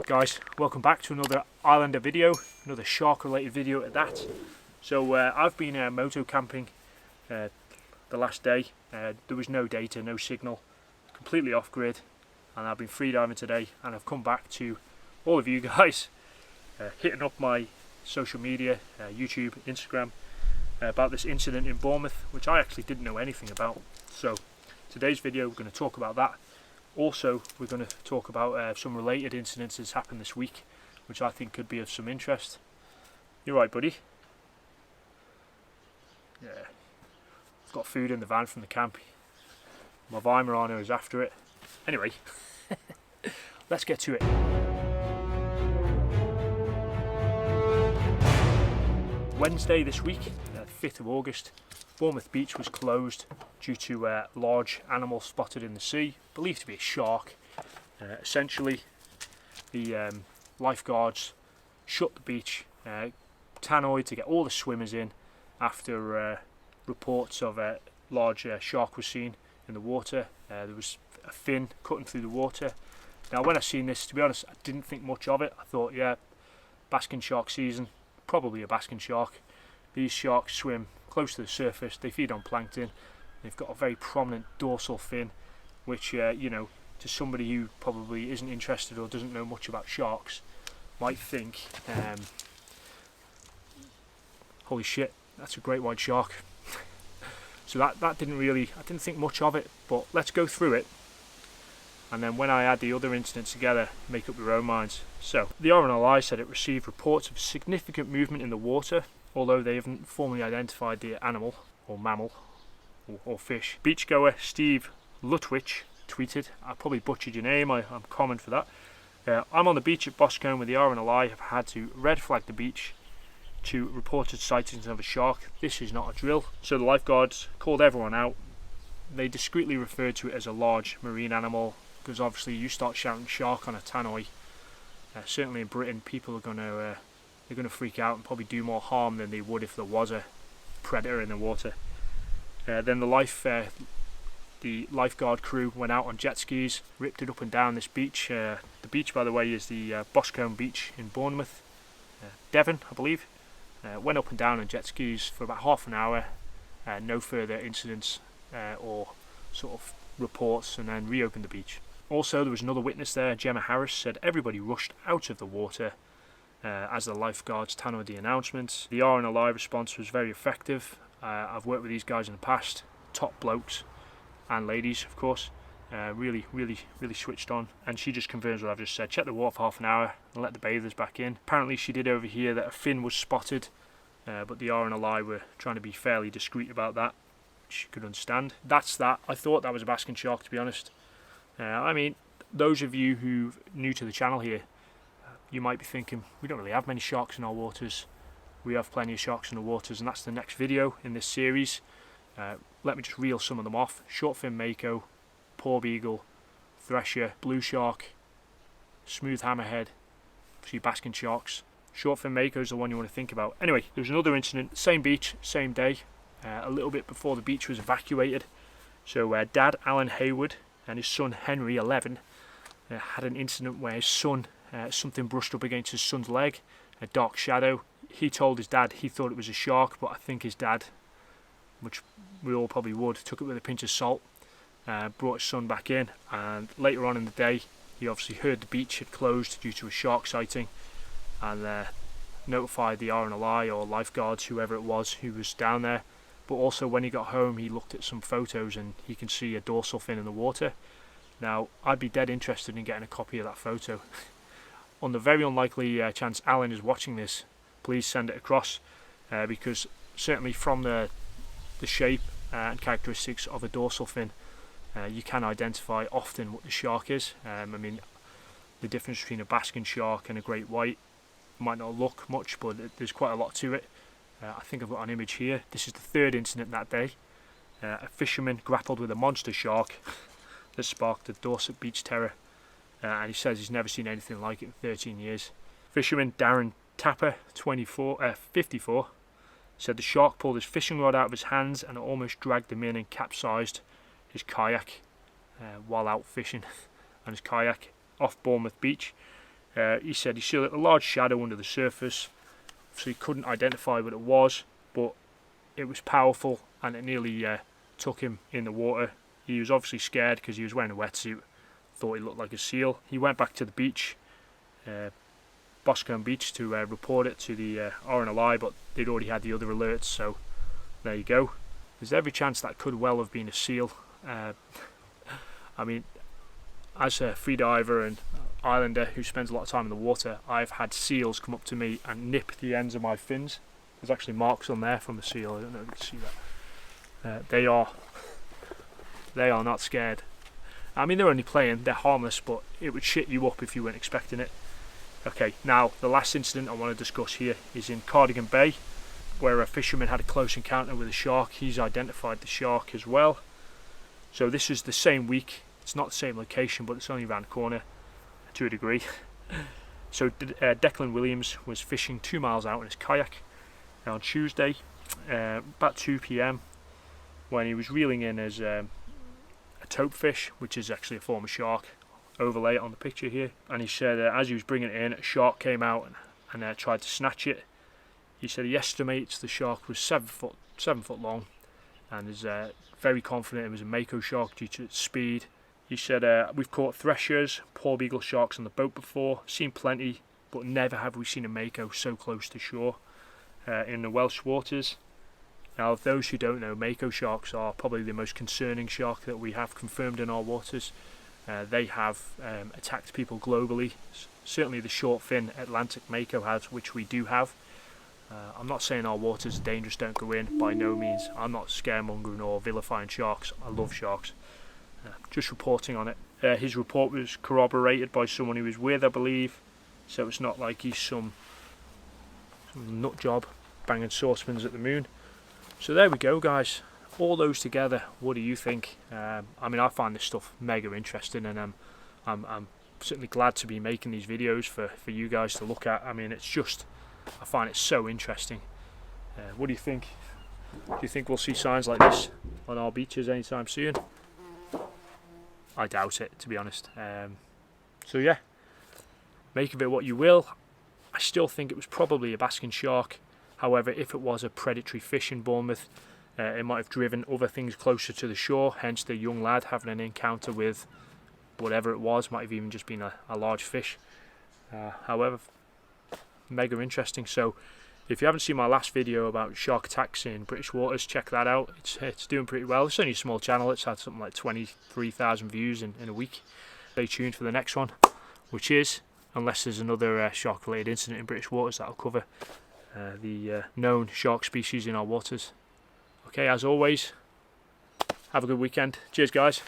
up guys, welcome back to another Islander video, another shark related video at that. So I've been moto camping the last day. There was no data, no signal, completely off grid, and I've been freediving today, and I've come back to all of you guys hitting up my social media, YouTube, Instagram, about this incident in Bournemouth, which I actually didn't know anything about. So today's video we're going to talk about that. Also, we're going to talk about some related incidents that's happened this week, which I think could be of some interest. You're right, buddy. Yeah. I've got food in the van from the camp. My Weimaraner is after it. Anyway, let's get to it. Wednesday this week, 5th of August, Bournemouth Beach was closed due to a large animal spotted in the sea, believed to be a shark. Essentially, the lifeguards shut the beach, tannoyed to get all the swimmers in after reports of a large shark was seen in the water. There was a fin cutting through the water. Now when I seen this, to be honest, I didn't think much of it. I thought, yeah, basking shark season, probably a basking shark. These sharks swim close to the surface, they feed on plankton, they've got a very prominent dorsal fin, which you know, to somebody who probably isn't interested or doesn't know much about sharks might think, holy shit, that's a great white shark. So that didn't really, I didn't think much of it, but let's go through it, and then when I add the other incidents together, make up your own minds. So the RNLI said it received reports of significant movement in the water, although they haven't formally identified the animal or mammal or fish. Beachgoer Steve Lutwich tweeted, I probably butchered your name, I'm common for that. I'm on the beach at Boscombe with the RNLI have had to red flag the beach to reported sightings of a shark. This is not a drill. So the lifeguards called everyone out. They discreetly referred to it as a large marine animal, because obviously you start shouting shark on a tannoy, certainly in Britain, people are going to they're going to freak out and probably do more harm than they would if there was a predator in the water. Then the lifeguard crew went out on jet skis, ripped it up and down this beach. The beach, by the way, is the Boscombe Beach in Bournemouth, Devon, I believe. Went up and down on jet skis for about half an hour. No further incidents or sort of reports, and then reopened the beach. Also, there was another witness there, Gemma Harris, said everybody rushed out of the water as the lifeguards tannoyed the announcement. The RNLI response was very effective. I've worked with these guys in the past, top blokes and ladies, of course. Really switched on, and she just confirms what I've just said. Check the water for half an hour and let the bathers back in. Apparently she did overhear that a fin was spotted, but the RNLI were trying to be fairly discreet about that, which you could understand. That's that. I thought that was a basking shark, to be honest. I mean, those of you who are new to the channel here, you might be thinking, we don't really have many sharks in our waters. We have plenty of sharks in the waters, and that's the next video in this series. Let me just reel some of them off. Shortfin mako, poor beagle, thresher, blue shark, smooth hammerhead, obviously basking sharks. Shortfin mako is the one you want to think about. Anyway, there was another incident, same beach, same day, a little bit before the beach was evacuated. So Dad Alan Hayward and his son Henry, 11, had an incident where his son, something brushed up against his son's leg, a dark shadow. He told his dad he thought it was a shark, but I think his dad, which we all probably would, took it with a pinch of salt, brought his son back in, and later on in the day he obviously heard the beach had closed due to a shark sighting, and notified the RNLI or lifeguards, whoever it was who was down there. But also when he got home, he looked at some photos and he can see a dorsal fin in the water. Now I'd be dead interested in getting a copy of that photo. On the very unlikely chance Alan is watching this, please send it across, because certainly from the shape and characteristics of a dorsal fin, you can identify often what the shark is. I mean, the difference between a basking shark and a great white might not look much, but there's quite a lot to it. I think I've got an image here. This is the third incident that day. A fisherman grappled with a monster shark that sparked the Dorset beach terror, and he says he's never seen anything like it in 13 years. Fisherman Darren Tapper, 54, said the shark pulled his fishing rod out of his hands and almost dragged him in and capsized his kayak while out fishing on his kayak off Bournemouth Beach. He said he saw a large shadow under the surface, so he couldn't identify what it was, but it was powerful and it nearly took him in the water. He was obviously scared because he was wearing a wetsuit, thought he looked like a seal. He went back to the beach, Boscombe Beach, to report it to the RNLI, but they'd already had the other alerts, so there you go. There's every chance that could well have been a seal. I mean, as a freediver and islander who spends a lot of time in the water, I've had seals come up to me and nip the ends of my fins. There's actually marks on there from a seal. I don't know if you can see that. They are not scared. I mean, they're only playing, they're harmless, but it would shit you up if you weren't expecting it. Okay, now the last incident I want to discuss here is in Cardigan Bay, where a fisherman had a close encounter with a shark. He's identified the shark as well. So this is the same week. It's not the same location, but it's only around the corner to a degree. So Declan Williams was fishing 2 miles out in his kayak on Tuesday, about 2 p.m, when he was reeling in his a topefish, which is actually a form of shark. Overlay it on the picture here. And he said as he was bringing it in, a shark came out and tried to snatch it. He said he estimates the shark was 7 foot long, and is very confident it was a mako shark due to its speed. He said, we've caught threshers, poor beagle sharks on the boat before, seen plenty, but never have we seen a mako so close to shore in the Welsh waters. Now, if those who don't know, mako sharks are probably the most concerning shark that we have confirmed in our waters. They have attacked people globally. Certainly the short fin Atlantic mako has, which we do have. I'm not saying our waters are dangerous, don't go in, by no means. I'm not scaremongering or vilifying sharks. I love sharks. Just reporting on it. His report was corroborated by someone he was with, I believe, so it's not like he's some nut job banging saucepans at the moon. So there we go, guys, all those together. What do you think? I mean, I find this stuff mega interesting, and I'm certainly glad to be making these videos for you guys to look at. I mean, it's just, I find it so interesting. What do you think? Do you think we'll see signs like this on our beaches anytime soon? I doubt it, to be honest. So yeah, make of it what you will. I still think it was probably a basking shark. However, if it was a predatory fish in Bournemouth, it might have driven other things closer to the shore, hence the young lad having an encounter with whatever it was. Might have even just been a large fish. However, mega interesting. So if you haven't seen my last video about shark attacks in British waters, check that out. It's doing pretty well. It's only a small channel. It's had something like 23,000 views in a week. Stay tuned for the next one, which is, unless there's another shark related incident in British waters, that'll cover the known shark species in our waters. Okay, as always, have a good weekend. Cheers, guys.